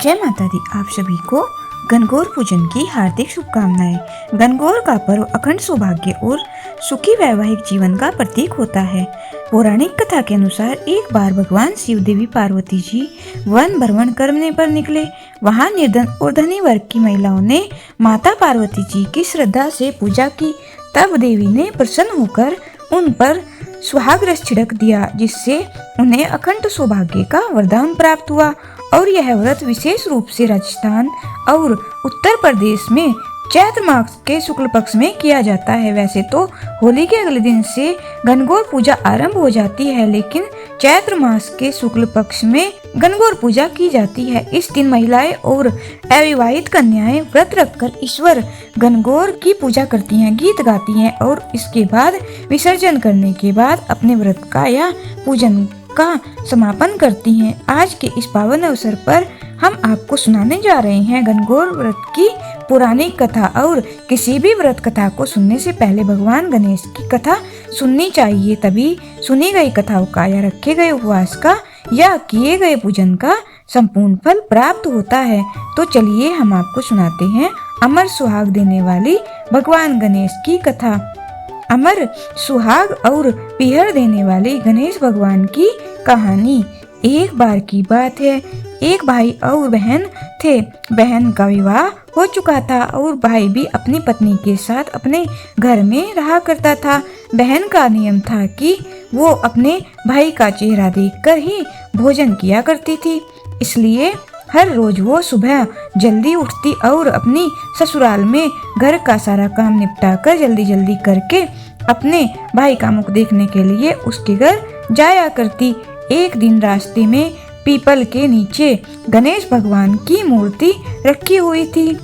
जय माता दी। आप सभी को गणगौर पूजन की हार्दिक शुभकामनाएं। गणगौर का पर्व अखंड सौभाग्य और सुखी वैवाहिक जीवन का प्रतीक होता है। पौराणिक कथा के अनुसार एक बार भगवान शिव देवी पार्वती जी वन भ्रमण करने पर निकले। वहां निर्धन और धनी वर्ग की महिलाओं ने माता पार्वती जी की श्रद्धा से पूजा की। तब देवी ने प्रसन्न होकर उन पर सुहाग रस छिड़क दिया, जिससे उन्हें अखंड सौभाग्य का वरदान प्राप्त हुआ। और यह व्रत विशेष रूप से राजस्थान और उत्तर प्रदेश में चैत्र मास के शुक्ल पक्ष में किया जाता है। वैसे तो होली के अगले दिन से गणगौर पूजा आरंभ हो जाती है, लेकिन चैत्र मास के शुक्ल पक्ष में गणगौर पूजा की जाती है। इस दिन महिलाएं और अविवाहित कन्याएं व्रत रखकर ईश्वर गणगौर की पूजा करती हैं, गीत गाती हैं और इसके बाद विसर्जन करने के बाद अपने व्रत का या पूजन का समापन करती हैं। आज के इस पावन अवसर पर हम आपको सुनाने जा रहे हैं गणगौर व्रत की पौराणिक कथा। और किसी भी व्रत कथा को सुनने से पहले भगवान गणेश की कथा सुननी चाहिए, तभी सुनी गई कथाओं का या रखे गए उपवास का या किए गए पूजन का संपूर्ण फल प्राप्त होता है। तो चलिए हम आपको सुनाते हैं अमर सुहाग देने वाली भगवान गणेश की कथा। अमर सुहाग और पीहर देने वाले गणेश भगवान की कहानी। एक बार की बात है, एक भाई और बहन थे। बहन का विवाह हो चुका था और भाई भी अपनी पत्नी के साथ अपने घर में रहा करता था। बहन का नियम था कि वो अपने भाई का चेहरा देखकर ही भोजन किया करती थी, इसलिए हर रोज वो सुबह जल्दी उठती और अपनी ससुराल में घर का सारा काम निपटाकर जल्दी जल्दी करके अपने भाई का मुख देखने के लिए उसके घर जाया करती। एक दिन रास्ते में पीपल के नीचे गणेश भगवान की मूर्ति रखी हुई थी।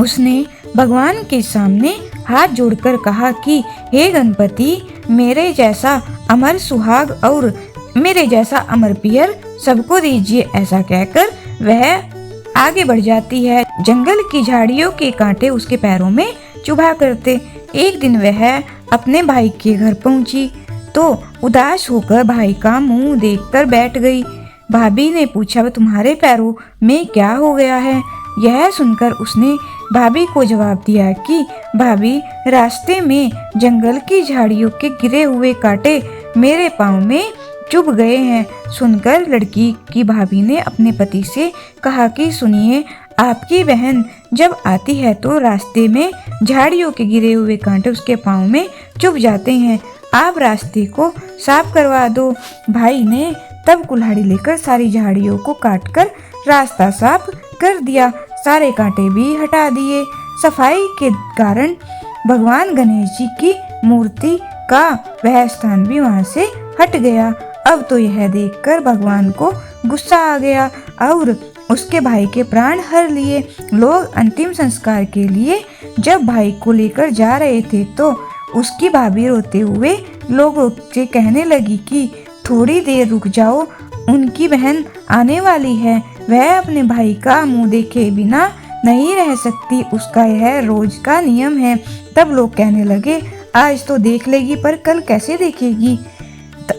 उसने भगवान के सामने हाथ जोड़कर कहा कि हे गणपति, मेरे जैसा अमर सुहाग और मेरे जैसा अमर पियर सबको दीजिए। ऐसा कहकर वह आगे बढ़ जाती है। जंगल की झाड़ियों के कांटे उसके पैरों में चुभा करते। एक दिन वह अपने भाई के घर पहुंची तो उदास होकर भाई का मुंह देखकर बैठ गई। भाभी ने पूछा, तुम्हारे पैरों में क्या हो गया है? यह सुनकर उसने भाभी को जवाब दिया कि भाभी, रास्ते में जंगल की झाड़ियों के गिरे हुए कांटे मेरे पाँव में चुभ गए हैं। सुनकर लड़की की भाभी ने अपने पति से कहा कि सुनिए, आपकी बहन जब आती है तो रास्ते में झाड़ियों के गिरे हुए कांटे उसके पाँव में चुभ जाते हैं, आप रास्ते को साफ करवा दो। भाई ने तब कुल्हाड़ी लेकर सारी झाड़ियों को काटकर रास्ता साफ कर दिया, सारे कांटे भी हटा दिए। सफाई के कारण भगवान गणेश जी की मूर्ति का वह स्थान भी वहां से हट गया। अब तो यह देखकर भगवान को गुस्सा आ गया और उसके भाई के प्राण हर लिए। लोग अंतिम संस्कार के लिए जब भाई को लेकर जा रहे थे तो उसकी भाभी रोते हुए लोगों से कहने लगी कि थोड़ी देर रुक जाओ, उनकी बहन आने वाली है, वह अपने भाई का मुंह देखे बिना नहीं रह सकती, उसका यह रोज का नियम है। तब लोग कहने लगे, आज तो देख लेगी पर कल कैसे देखेगी।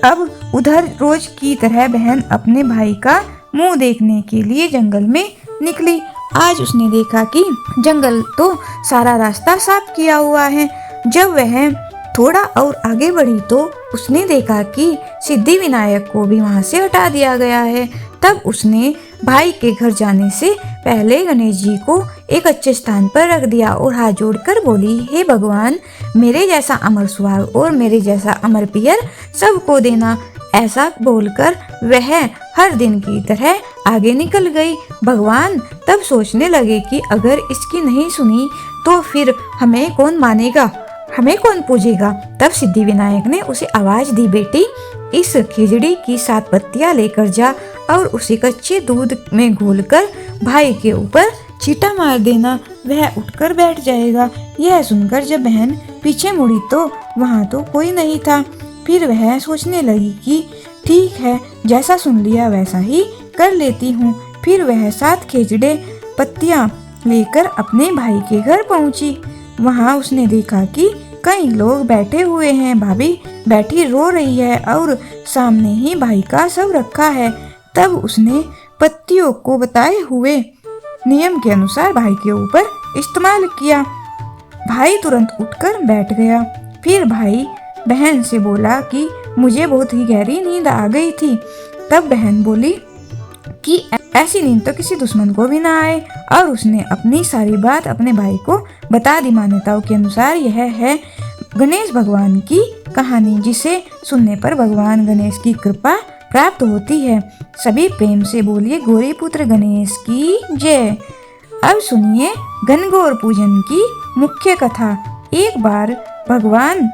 अब उधर रोज की तरह बहन अपने भाई का मुंह देखने के लिए जंगल में निकली। आज उसने देखा कि जंगल तो सारा रास्ता साफ किया हुआ है। जब वह थोड़ा और आगे बढ़ी तो उसने देखा कि सिद्धि विनायक को भी वहां से हटा दिया गया है। तब उसने भाई के घर जाने से पहले गणेश जी को एक अच्छे स्थान पर रख दिया और हाथ जोड़कर बोली, हे भगवान, मेरे जैसा अमर सुहाग और मेरे जैसा अमर पियर सबको देना। ऐसा बोलकर वह हर दिन की तरह आगे निकल गई। भगवान तब सोचने लगे कि अगर इसकी नहीं सुनी तो फिर हमें कौन मानेगा, हमें कौन पूजेगा। तब सिद्धि विनायक ने उसे आवाज दी, बेटी, इस खिचड़ी की 7 पत्तियां लेकर जा और उसे कच्चे दूध में घोलकर भाई के ऊपर छींटा मार देना, वह उठकर बैठ जाएगा। यह सुनकर जब बहन पीछे मुड़ी तो वहां तो कोई नहीं था। फिर वह सोचने लगी कि ठीक है, जैसा सुन लिया वैसा ही कर लेती हूँ। फिर वह 7 खिचड़े पत्तियां लेकर अपने भाई के घर पहुंची। वहां उसने देखा कि कई लोग बैठे हुए हैं, भाभी बैठी रो रही है और सामने ही भाई का शव रखा है। तब उसने पत्तियों को बताए हुए नियम के अनुसार भाई के ऊपर इस्तेमाल किया। भाई तुरंत उठकर बैठ गया। फिर भाई बहन से बोला कि मुझे बहुत ही गहरी नींद आ गई थी। तब बहन बोली कि ऐसी नींद तो किसी दुश्मन को भी ना आए, और उसने अपनी सारी बात अपने भाई को बता दी। मान्यताओं के अनुसार यह है गणेश भगवान की कहानी, जिसे सुनने पर भगवान गणेश की कृपा प्राप्त होती है। सभी प्रेम से बोलिए गौरी पुत्र गणेश की जय। अब सुनिए गणगौर पूजन की मुख्य कथा। एक बार भगवान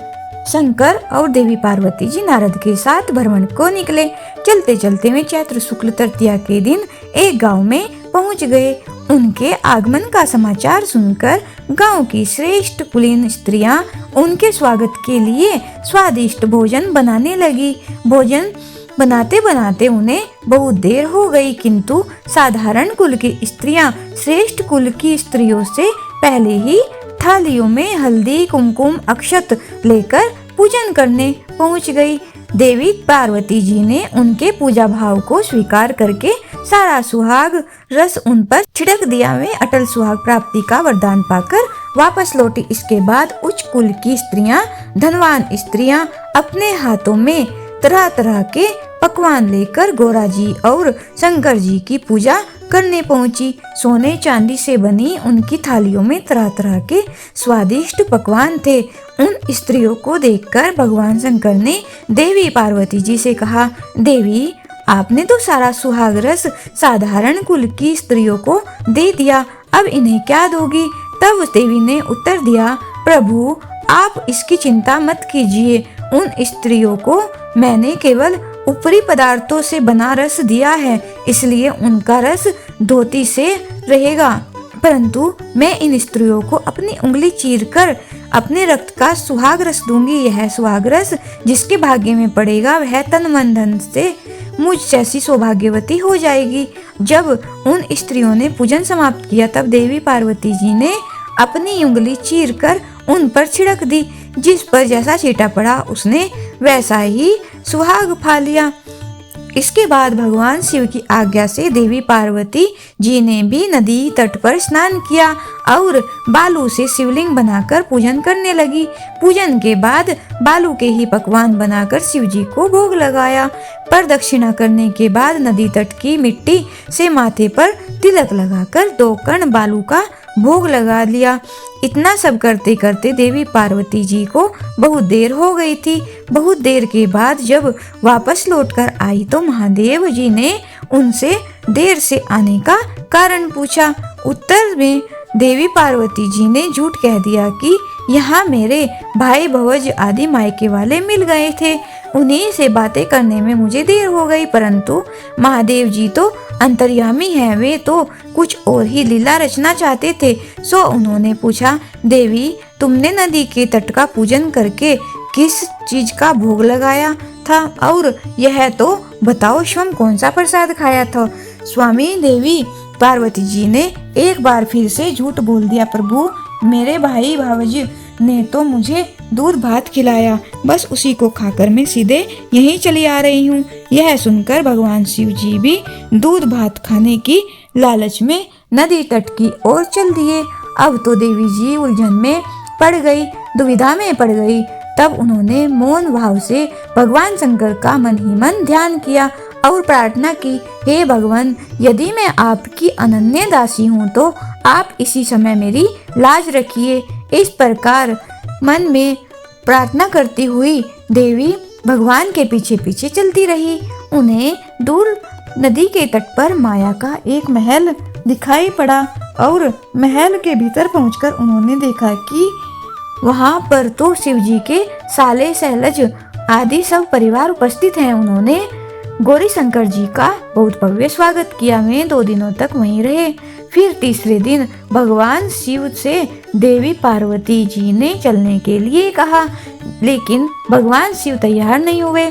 शंकर और देवी पार्वती जी नारद के साथ भ्रमण को निकले। चलते चलते वे चैत्र शुक्ल तृतीया के दिन एक गांव में पहुंच गए। उनके आगमन का समाचार सुनकर गांव की श्रेष्ठ कुलीन स्त्रियां उनके स्वागत के लिए स्वादिष्ट भोजन बनाने लगी। भोजन बनाते बनाते उन्हें बहुत देर हो गई, किंतु साधारण कुल की स्त्रियां श्रेष्ठ कुल की स्त्रियों से पहले ही थालियों में हल्दी कुमकुम अक्षत लेकर पूजन करने पहुंच गई। देवी पार्वती जी ने उनके पूजा भाव को स्वीकार करके सारा सुहाग रस उन पर छिड़क दिया। वे अटल सुहाग प्राप्ति का वरदान पाकर वापस लौटी। इसके बाद उच्च कुल की स्त्रियां, धनवान स्त्रियां अपने हाथों में तरह तरह के पकवान लेकर गौरा जी और शंकर जी की पूजा करने पहुंची। सोने चांदी से बनी उनकी थालियों में तरह तरह के स्वादिष्ट पकवान थे। उन स्त्रियों को देखकर भगवान शंकर ने देवी पार्वती जी से कहा, देवी आपने तो सारा सुहाग रस साधारण कुल की स्त्रियों को दे दिया, अब इन्हें क्या दोगी? तब उस देवी ने उत्तर दिया, प्रभु आप इसकी चिंता मत कीजिए। उन स्त्रियों को मैंने केवल ऊपरी पदार्थों से बना रस दिया है, इसलिए उनका रस धोती से रहेगा, परंतु मैं इन स्त्रियों को अपनी उंगली चीरकर अपने रक्त का सुहाग रस दूंगी। यह सुहाग रस जिसके भाग्य में पड़ेगा वह तन मन धन से मुझ जैसी सौभाग्यवती हो जाएगी। जब उन स्त्रियों ने पूजन समाप्त किया तब देवी पार्वती जी ने अपनी उंगली चीरकर उन पर छिड़क दी। जिस पर जैसा छींटा पड़ा उसने वैसा ही सुहाग पा लिया। इसके बाद भगवान शिव की आज्ञा से देवी पार्वती जी ने भी नदी तट पर स्नान किया और बालू से शिवलिंग बनाकर पूजन करने लगी। पूजन के बाद बालू के ही पकवान बनाकर शिव जी को भोग लगाया। प्रदक्षिणा करने के बाद नदी तट की मिट्टी से माथे पर तिलक लगाकर 2 कण बालू का भोग लगा लिया। इतना सब करते करते देवी पार्वती जी को बहुत देर हो गई थी। बहुत देर के बाद जब वापस लौटकर आई तो महादेव जी ने उनसे देर से आने का कारण पूछा। उत्तर में देवी पार्वती जी ने झूठ कह दिया कि यहाँ मेरे भाई भवज आदि मायके वाले मिल गए थे, उन्हीं से बातें करने में मुझे देर हो गई। परंतु महादेव जी तो अंतर्यामी हैं, वे तो कुछ और ही लीला रचना चाहते थे। सो उन्होंने पूछा, देवी तुमने नदी के तट का पूजन करके किस चीज का भोग लगाया था, और यह तो बताओ स्वयं कौन सा प्रसाद खाया था? स्वामी देवी पार्वती जी ने एक बार फिर से झूठ बोल दिया, प्रभु मेरे भाई भावज ने तो मुझे दूध भात खिलाया, बस उसी को खाकर मैं सीधे यहीं चली आ रही हूँ। यह सुनकर भगवान शिव जी भी दूध भात खाने की लालच में नदी तट की ओर चल दिए। अब तो देवी जी उलझन में पड़ गई, दुविधा में पड़ गई। तब उन्होंने मौन भाव से भगवान शंकर का मन ही मन ध्यान किया और प्रार्थना की, हे भगवान यदि मैं आपकी अनन्य दासी हूँ तो आप इसी समय मेरी लाज रखिए। इस प्रकार मन में प्रार्थना करती हुई देवी भगवान के पीछे पीछे चलती रही। उन्हें दूर नदी के तट पर माया का एक महल दिखाई पड़ा और महल के भीतर पहुंचकर उन्होंने देखा कि वहां पर तो शिव जी के साले सहलज आदि सब परिवार उपस्थित हैं। उन्होंने गौरी शंकर जी का बहुत भव्य स्वागत किया। वे 2 दिनों तक वहीं रहे। फिर तीसरे दिन भगवान शिव से देवी पार्वती जी ने चलने के लिए कहा, लेकिन भगवान शिव तैयार नहीं हुए।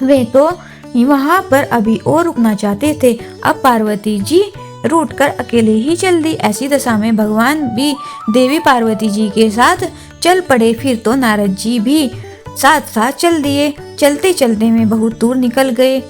वे तो वहां पर अभी और रुकना चाहते थे। अब पार्वती जी रूठ कर अकेले ही चल दी। ऐसी दशा में भगवान भी देवी पार्वती जी के साथ चल पड़े। फिर तो नारद जी भी साथ साथ चल दिए। चलते चलते में बहुत दूर निकल गए।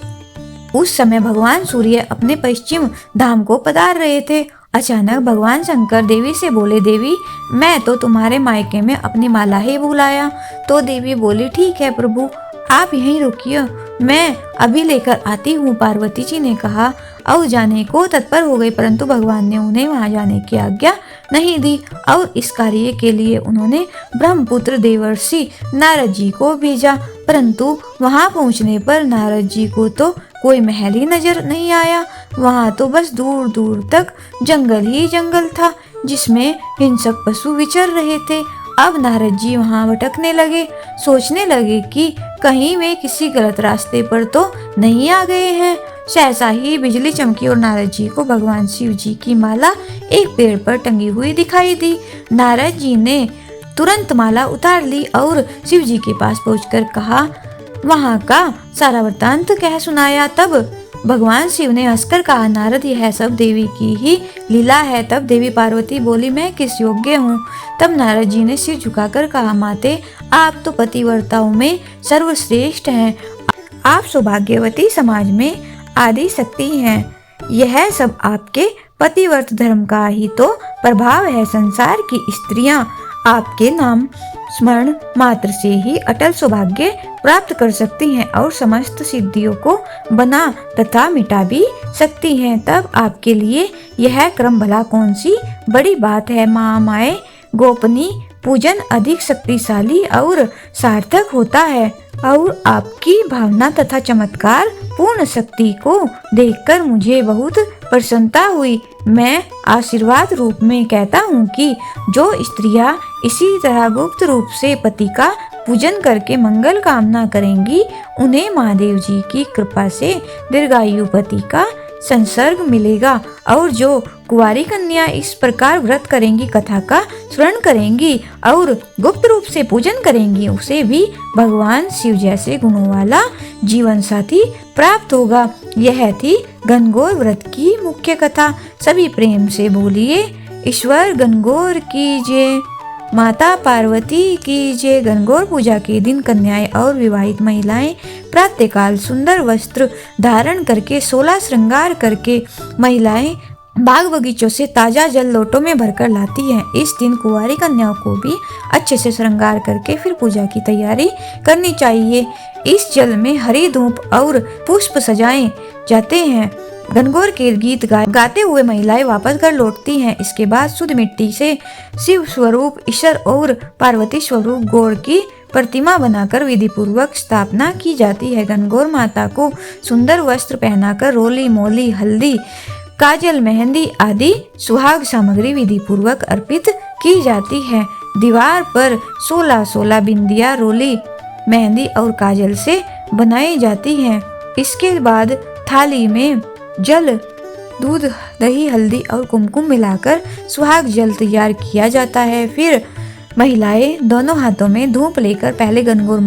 उस समय भगवान सूर्य अपने पश्चिम धाम को पधार रहे थे। अचानक भगवान शंकर देवी से बोले, देवी मैं तो तुम्हारे मायके में अपनी माला ही भूल आया। तो देवी बोली, ठीक है प्रभु, आप यहीं रुकिए, मैं अभी लेकर आती हूँ। पार्वती जी ने कहा और जाने को तत्पर हो गई, परंतु भगवान ने उन्हें वहां जाने की आज्ञा नहीं दी और इस कार्य के लिए उन्होंने ब्रह्मपुत्र देवर्षि नारद जी को भेजा। परंतु वहां पहुंचने पर नारद जी को तो कोई महल ही नजर नहीं आया। वहां तो बस दूर दूर तक जंगल ही जंगल था, जिसमें हिंसक पशु विचर रहे थे। अब नारद जी वहां भटकने लगे, सोचने लगे कि कहीं वे किसी गलत रास्ते पर तो नहीं आ गए हैं। सहसा ही बिजली चमकी और नारद जी को भगवान शिव जी की माला एक पेड़ पर टंगी हुई दिखाई दी। नारद जी ने तुरंत माला उतार ली और शिव जी के पास पहुंचकर कहा, वहां का सारा वृत्तांत कह सुनाया। तब भगवान शिव ने हंसकर कहा, नारद यह सब देवी की ही लीला है। तब देवी पार्वती बोली, मैं किस योग्य हूँ। तब नारद जी ने सिर झुकाकर कहा, माते आप तो पतिव्रताओं में सर्वश्रेष्ठ हैं, आप सौभाग्यवती समाज में आदि शक्ति हैं। यह सब आपके पतिव्रत धर्म का ही तो प्रभाव है। संसार की स्त्रियां आपके नाम स्मरण मात्र से ही अटल सौभाग्य प्राप्त कर सकती हैं और समस्त सिद्धियों को बना तथा मिटा भी सकती हैं। तब आपके लिए यह क्रम भला कौन सी बड़ी बात है। महामाये गोपनीय पूजन अधिक शक्तिशाली और सार्थक होता है और आपकी भावना तथा चमत्कार पूर्ण शक्ति को देखकर मुझे बहुत प्रसन्नता हुई। मैं आशीर्वाद रूप में कहता हूँ कि जो स्त्रियां इसी तरह गुप्त रूप से पति का पूजन करके मंगल कामना करेंगी, उन्हें महादेव जी की कृपा से दीर्घायु पति का संसर्ग मिलेगा। और जो कुंवारी कन्या इस प्रकार व्रत करेंगी, कथा का श्रवण करेंगी और गुप्त रूप से पूजन करेंगी, उसे भी भगवान शिव जैसे गुणों वाला जीवन साथी प्राप्त होगा। यह थी गणगौर व्रत की मुख्य कथा। सभी प्रेम से बोलिए, ईश्वर गणगौर की जय, माता पार्वती की जय। गणगौर पूजा के दिन कन्याएं और विवाहित महिलाएं प्रातःकाल सुंदर वस्त्र धारण करके 16 श्रृंगार करके महिलाएं बाग बगीचों से ताजा जल लोटों में भरकर लाती हैं। इस दिन कुंवारी कन्याओं को भी अच्छे से श्रृंगार करके फिर पूजा की तैयारी करनी चाहिए। इस जल में हरी धूप और पुष्प सजाए जाते हैं। गणगौर के गीत गाते हुए महिलाएं वापस घर लौटती हैं। इसके बाद शुद्ध मिट्टी से शिव स्वरूप ईश्वर और पार्वती स्वरूप गौर की प्रतिमा बनाकर विधि पूर्वक स्थापना की जाती है। गणगौर माता को सुंदर वस्त्र पहनाकर रोली मोली हल्दी काजल मेहंदी आदि सुहाग सामग्री विधि पूर्वक अर्पित की जाती है। दीवार पर 16 बिंदिया रोली मेहंदी और काजल से बनाई जाती हैं। इसके बाद थाली में जल दूध दही हल्दी और कुमकुम मिलाकर सुहाग जल तैयार किया जाता है। फिर महिलाएं दोनों हाथों में धूप लेकर पहले गणगौर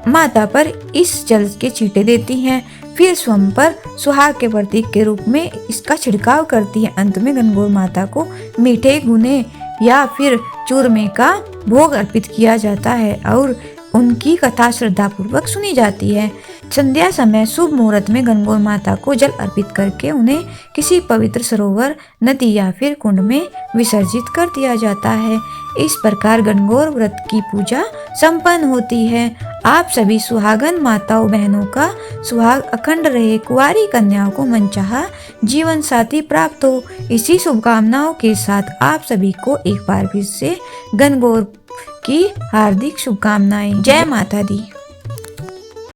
माता पर इस जल के छींटे देती हैं, फिर स्वयं पर सुहाग के प्रतीक के रूप में इसका छिड़काव करती है। अंत में गणगौर माता को मीठे गुने या फिर चूरमे का भोग अर्पित किया जाता है और उनकी कथा श्रद्धा पूर्वक सुनी जाती है। संध्या समय शुभ मुहूर्त में गणगौर माता को जल अर्पित करके उन्हें किसी पवित्र सरोवर, नदी या फिर कुंड में विसर्जित कर दिया जाता है। इस प्रकार गणगौर व्रत की पूजा संपन्न होती है। आप सभी सुहागन माताओं बहनों का सुहाग अखंड रहे, कुंवारी कन्याओं को मनचाहा जीवन साथी प्राप्त हो। इसी शुभकामनाओं के साथ आप सभी को एक बार फिर से गणगौर की हार्दिक शुभकामनाएं। जय माता दी।